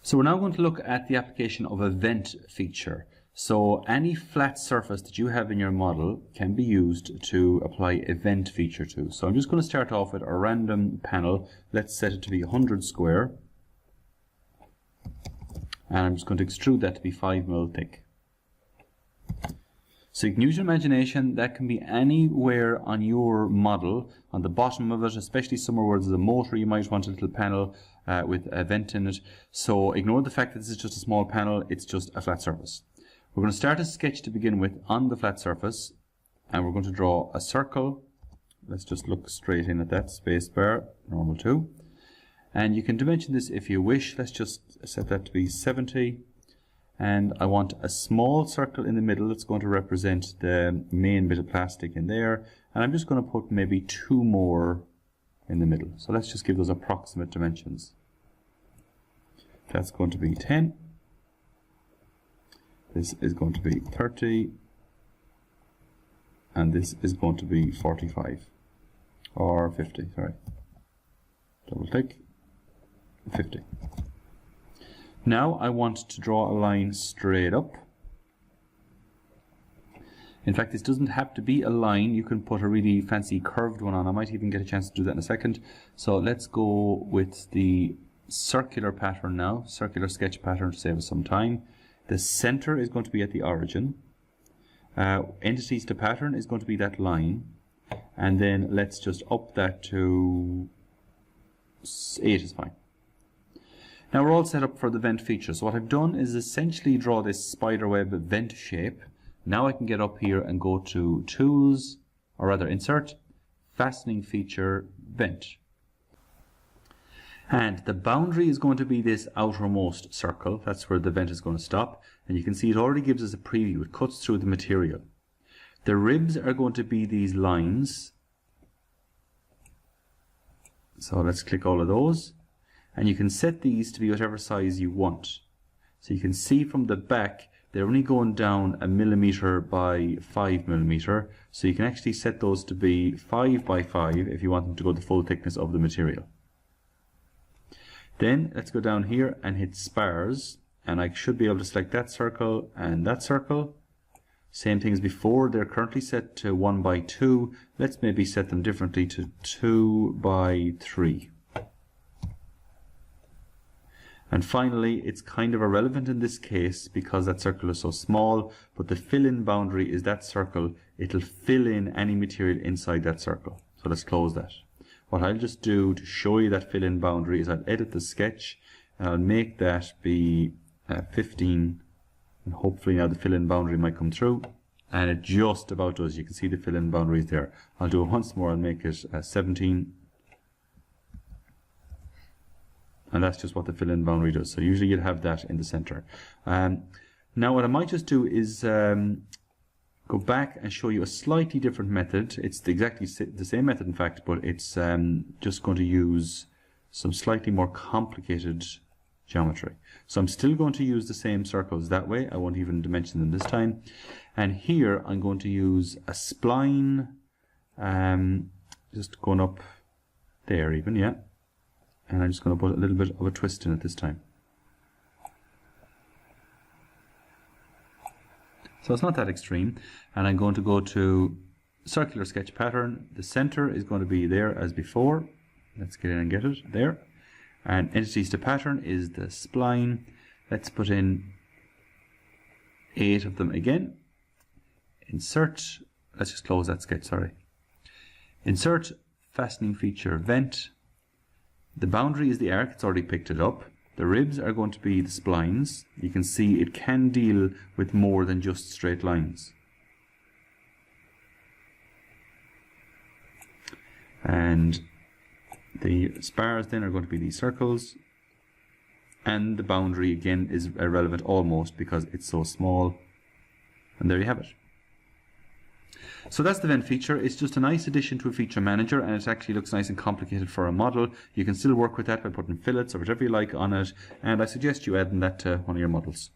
So we're now going to look at the application of a vent feature. So any flat surface that you have in your model can be used to apply a vent feature to. So I'm just going to start off with a random panel. Let's set it to be 100 square. And I'm just going to extrude that to be 5 mil thick. So you can use your imagination. That can be anywhere on your model, on the bottom of it, especially somewhere where there's a motor. You might want a little panel with a vent in it. So ignore the fact that this is just a small panel, it's just a flat surface. We're going to start a sketch to begin with on the flat surface, and we're going to draw a circle. Let's just look straight in at that, space bar, normal 2. And you can dimension this if you wish. Let's just set that to be 70. And I want a small circle in the middle that's going to represent the main bit of plastic in there. And I'm just going to put maybe 2 more in the middle. So let's just give those approximate dimensions. That's going to be 10. This is going to be 30. And this is going to be 45. Or 50, sorry. Double tick. 50. Now I want to draw a line straight up. In fact, this doesn't have to be a line. You can put a really fancy curved one on. I might even get a chance to do that in a second. So let's go with the circular pattern now, circular sketch pattern to save us some time. The center is going to be at the origin. Entities to pattern is going to be that line. And then let's just up that to 8 is fine. Now we're all set up for the vent feature. So what I've done is essentially draw this spiderweb vent shape. Now I can get up here and go to Tools, or rather Insert, Fastening Feature, Vent. And the boundary is going to be this outermost circle. That's where the vent is going to stop. And you can see it already gives us a preview. It cuts through the material. The ribs are going to be these lines. So let's click all of those. And you can set these to be whatever size you want. So you can see from the back, they're only going down 1 millimeter by 5 millimeter. So you can actually set those to be 5 by 5 if you want them to go the full thickness of the material. Then let's go down here and hit spars. And I should be able to select that circle and that circle. Same thing as before, they're currently set to 1 by 2. Let's maybe set them differently to 2 by 3. And finally, it's kind of irrelevant in this case because that circle is so small, but the fill-in boundary is that circle. It'll fill in any material inside that circle. So let's close that. What I'll just do to show you that fill-in boundary is I'll edit the sketch and I'll make that be 15, and hopefully now the fill-in boundary might come through. And it just about does. You can see the fill-in boundaries there. I'll do it once more and make it 17. And that's just what the fill-in boundary does. So usually you'll have that in the center. Now what I might just do is go back and show you a slightly different method. It's exactly the same method in fact, but it's just going to use some slightly more complicated geometry. So I'm still going to use the same circles that way. I won't even dimension them this time. And here I'm going to use a spline, just going up there even, yeah. And I'm just going to put a little bit of a twist in it this time. So it's not that extreme. And I'm going to go to circular sketch pattern. The center is going to be there as before. Let's get in and get it there. And entities to pattern is the spline. Let's put in 8 of them again. Insert. Let's just close that sketch, sorry. Insert, fastening feature, vent. The boundary is the arc, it's already picked it up. The ribs are going to be the splines. You can see it can deal with more than just straight lines. And the spars then are going to be these circles. And the boundary again is irrelevant almost because it's so small. And there you have it. So that's the vent feature. It's just a nice addition to a feature manager, and it actually looks nice and complicated for a model. You can still work with that by putting fillets or whatever you like on it, and I suggest you adding that to one of your models.